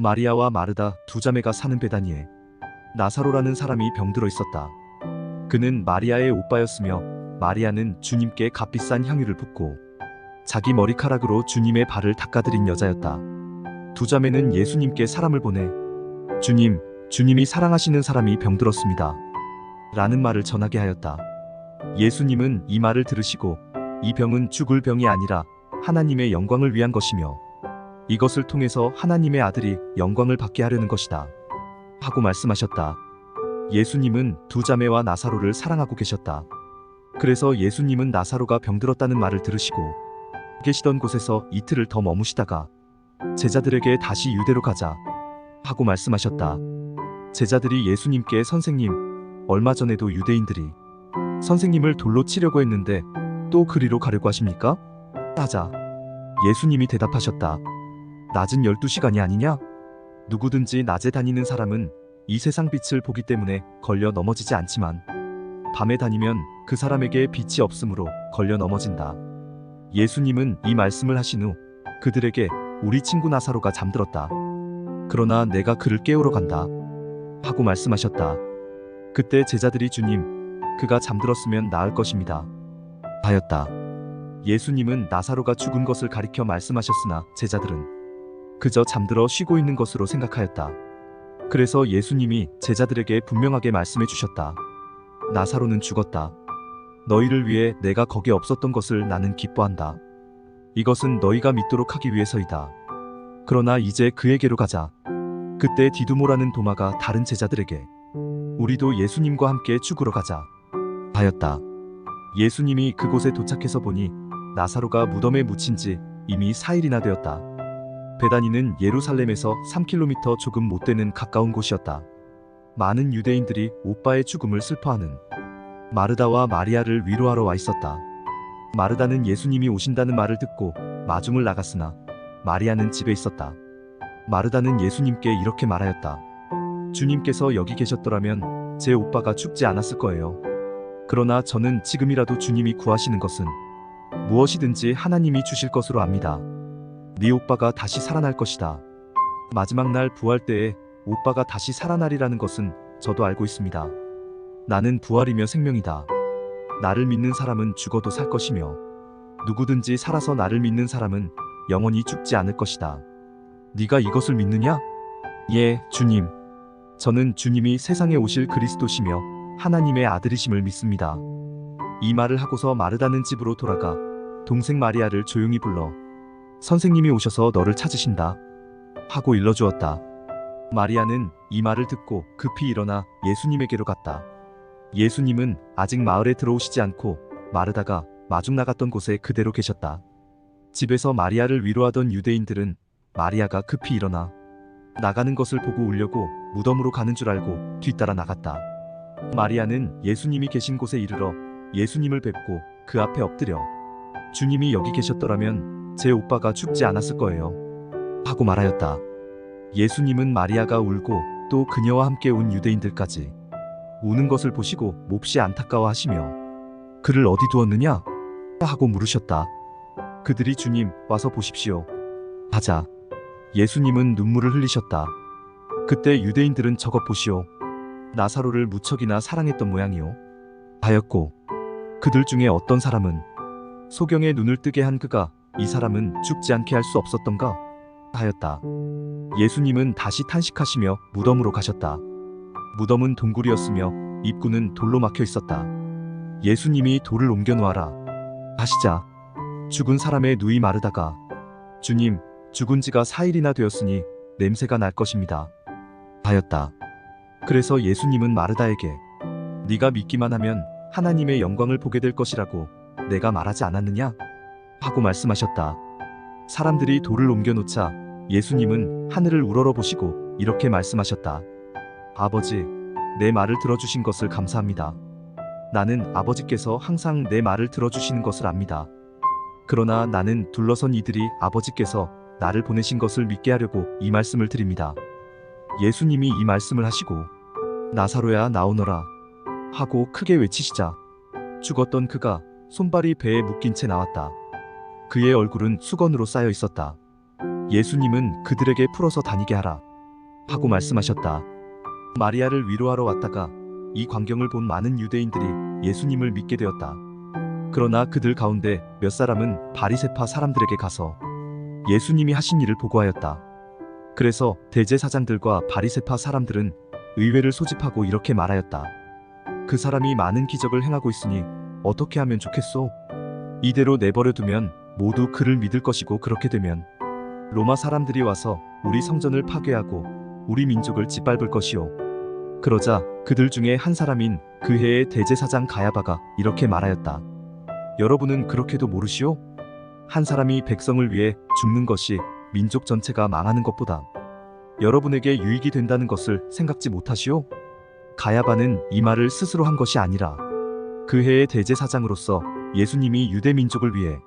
마리아와 마르다 두 자매가 사는 베다니에 나사로라는 사람이 병들어 있었다. 그는 마리아의 오빠였으며 마리아는 주님께 값비싼 향유를 붓고 자기 머리카락으로 주님의 발을 닦아드린 여자였다. 두 자매는 예수님께 사람을 보내 주님, 주님이 사랑하시는 사람이 병들었습니다. 라는 말을 전하게 하였다. 예수님은 이 말을 들으시고 이 병은 죽을 병이 아니라 하나님의 영광을 위한 것이며 이것을 통해서 하나님의 아들이 영광을 받게 하려는 것이다. 하고 말씀하셨다. 예수님은 두 자매와 나사로를 사랑하고 계셨다. 그래서 예수님은 나사로가 병들었다는 말을 들으시고 계시던 곳에서 이틀을 더 머무시다가 제자들에게 다시 유대로 가자 하고 말씀하셨다. 제자들이 예수님께 선생님, 얼마 전에도 유대인들이 선생님을 돌로 치려고 했는데 또 그리로 가려고 하십니까? 하자. 예수님이 대답하셨다. 낮은 12시간이 아니냐? 누구든지 낮에 다니는 사람은 이 세상 빛을 보기 때문에 걸려 넘어지지 않지만 밤에 다니면 그 사람에게 빛이 없으므로 걸려 넘어진다. 예수님은 이 말씀을 하신 후 그들에게 우리 친구 나사로가 잠들었다. 그러나 내가 그를 깨우러 간다. 하고 말씀하셨다. 그때 제자들이 주님, 그가 잠들었으면 나을 것입니다. 하였다. 예수님은 나사로가 죽은 것을 가리켜 말씀하셨으나 제자들은 그저 잠들어 쉬고 있는 것으로 생각하였다. 그래서 예수님이 제자들에게 분명하게 말씀해 주셨다. 나사로는 죽었다. 너희를 위해 내가 거기 없었던 것을 나는 기뻐한다. 이것은 너희가 믿도록 하기 위해서이다. 그러나 이제 그에게로 가자. 그때 디두모라는 도마가 다른 제자들에게 우리도 예수님과 함께 죽으러 가자 하였다. 예수님이 그곳에 도착해서 보니 나사로가 무덤에 묻힌 지 이미 4일이나 되었다. 베다니는 예루살렘에서 3km 조금 못 되는 가까운 곳이었다. 많은 유대인들이 오빠의 죽음을 슬퍼하는 마르다와 마리아를 위로하러 와 있었다. 마르다는 예수님이 오신다는 말을 듣고 마중을 나갔으나 마리아는 집에 있었다. 마르다는 예수님께 이렇게 말하였다. 주님께서 여기 계셨더라면 제 오빠가 죽지 않았을 거예요. 그러나 저는 지금이라도 주님이 구하시는 것은 무엇이든지 하나님이 주실 것으로 압니다. 네 오빠가 다시 살아날 것이다. 마지막 날 부활 때에 오빠가 다시 살아나리라는 것은 저도 알고 있습니다. 나는 부활이며 생명이다. 나를 믿는 사람은 죽어도 살 것이며 누구든지 살아서 나를 믿는 사람은 영원히 죽지 않을 것이다. 네가 이것을 믿느냐? 예, 주님. 저는 주님이 세상에 오실 그리스도시며 하나님의 아들이심을 믿습니다. 이 말을 하고서 마르다는 집으로 돌아가 동생 마리아를 조용히 불러 선생님이 오셔서 너를 찾으신다 하고 일러주었다. 마리아는 이 말을 듣고 급히 일어나 예수님에게로 갔다. 예수님은 아직 마을에 들어오시지 않고 마르다가 마중 나갔던 곳에 그대로 계셨다. 집에서 마리아를 위로하던 유대인들은 마리아가 급히 일어나 나가는 것을 보고 울려고 무덤으로 가는 줄 알고 뒤따라 나갔다. 마리아는 예수님이 계신 곳에 이르러 예수님을 뵙고 그 앞에 엎드려 주님이 여기 계셨더라면 제 오빠가 죽지 않았을 거예요 하고 말하였다. 예수님은 마리아가 울고 또 그녀와 함께 온 유대인들까지 우는 것을 보시고 몹시 안타까워하시며 그를 어디 두었느냐? 하고 물으셨다. 그들이 주님 와서 보십시오 하자 예수님은 눈물을 흘리셨다. 그때 유대인들은 저것 보시오. 나사로를 무척이나 사랑했던 모양이오 하였고 그들 중에 어떤 사람은 소경의 눈을 뜨게 한 그가 이 사람은 죽지 않게 할 수 없었던가 하였다. 예수님은 다시 탄식하시며 무덤으로 가셨다. 무덤은 동굴이었으며 입구는 돌로 막혀 있었다. 예수님이 돌을 옮겨 놓아라 하시자 죽은 사람의 누이 마르다가 주님, 죽은 지가 4일이나 되었으니 냄새가 날 것입니다 하였다. 그래서 예수님은 마르다에게 네가 믿기만 하면 하나님의 영광을 보게 될 것이라고 내가 말하지 않았느냐? 하고 말씀하셨다. 사람들이 돌을 옮겨 놓자 예수님은 하늘을 우러러보시고 이렇게 말씀하셨다. 아버지, 내 말을 들어주신 것을 감사합니다. 나는 아버지께서 항상 내 말을 들어주시는 것을 압니다. 그러나 나는 둘러선 이들이 아버지께서 나를 보내신 것을 믿게 하려고 이 말씀을 드립니다. 예수님이 이 말씀을 하시고 나사로야 나오너라 하고 크게 외치시자 죽었던 그가 손발이 배에 묶인 채 나왔다. 그의 얼굴은 수건으로 쌓여 있었다. 예수님은 그들에게 풀어서 다니게 하라 하고 말씀하셨다. 마리아를 위로하러 왔다가 이 광경을 본 많은 유대인들이 예수님을 믿게 되었다. 그러나 그들 가운데 몇 사람은 바리새파 사람들에게 가서 예수님이 하신 일을 보고하였다. 그래서 대제사장들과 바리새파 사람들은 의회를 소집하고 이렇게 말하였다. 그 사람이 많은 기적을 행하고 있으니 어떻게 하면 좋겠소? 이대로 내버려두면 모두 그를 믿을 것이고, 그렇게 되면 로마 사람들이 와서 우리 성전을 파괴하고 우리 민족을 짓밟을 것이오. 그러자 그들 중에 한 사람인 그 해의 대제사장 가야바가 이렇게 말하였다. 여러분은 그렇게도 모르시오? 한 사람이 백성을 위해 죽는 것이 민족 전체가 망하는 것보다 여러분에게 유익이 된다는 것을 생각지 못하시오? 가야바는 이 말을 스스로 한 것이 아니라 그 해의 대제사장으로서 예수님이 유대 민족을 위해,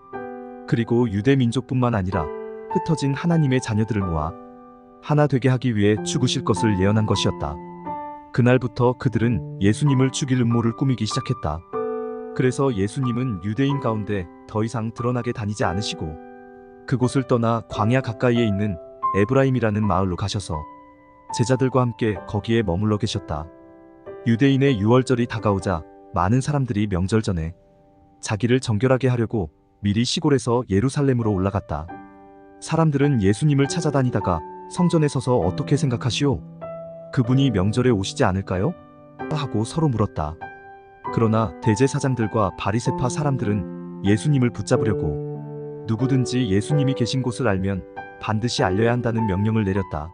그리고 유대 민족뿐만 아니라 흩어진 하나님의 자녀들을 모아 하나 되게 하기 위해 죽으실 것을 예언한 것이었다. 그날부터 그들은 예수님을 죽일 음모를 꾸미기 시작했다. 그래서 예수님은 유대인 가운데 더 이상 드러나게 다니지 않으시고 그곳을 떠나 광야 가까이에 있는 에브라임이라는 마을로 가셔서 제자들과 함께 거기에 머물러 계셨다. 유대인의 유월절이 다가오자 많은 사람들이 명절 전에 자기를 정결하게 하려고 미리 시골에서 예루살렘으로 올라갔다. 사람들은 예수님을 찾아다니다가 성전에 서서 어떻게 생각하시오? 그분이 명절에 오시지 않을까요? 하고 서로 물었다. 그러나 대제사장들과 바리새파 사람들은 예수님을 붙잡으려고 누구든지 예수님이 계신 곳을 알면 반드시 알려야 한다는 명령을 내렸다.